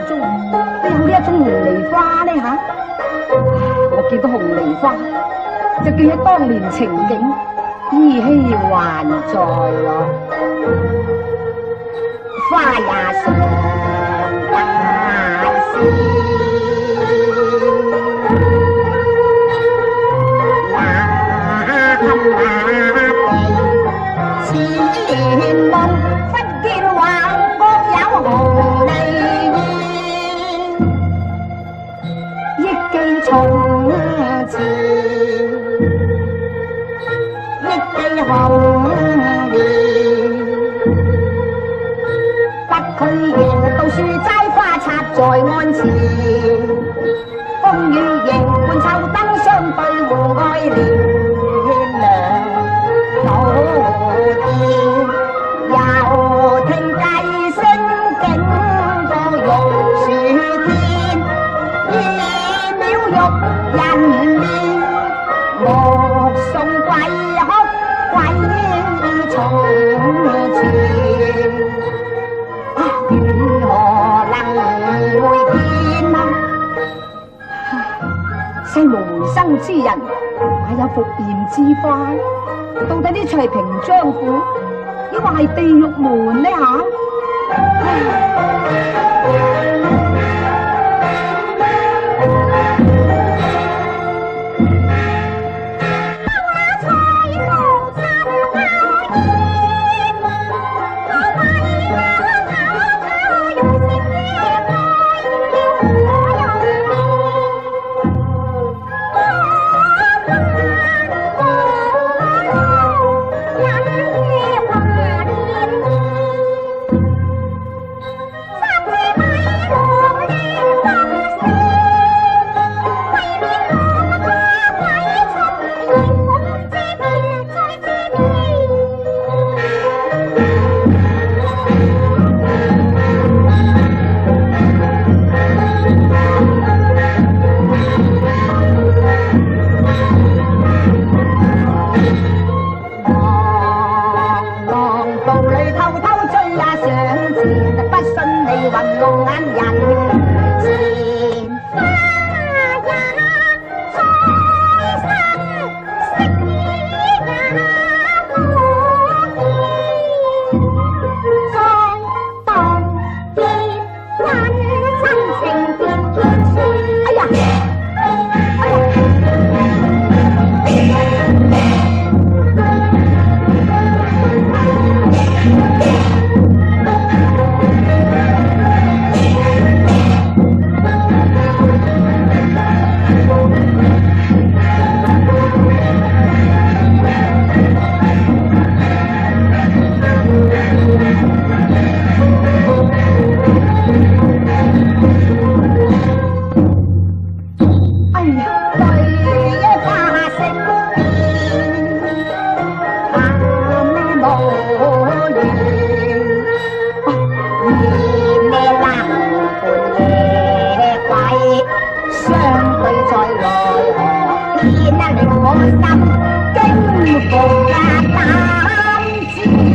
中都有呢一種紅梨花呢吓。我見到紅梨花，就記起當年情景，依稀還在咯。花也上大絲，那地似夢，忽見橫角有紅梨煙，憶記從前，憶記紅蓮。不區迎到樹齋花插在案前，風雨迎伴秋燈相對互愛憐。老天又聽雞聲經過玉樹天，異了玉人面，目送鬼哭鬼從前。如何能會見啊？世無回生之人，哪有復現之花？到底呢處係平章府，抑或係地獄門呢吓？令我心驚，無法膽戰。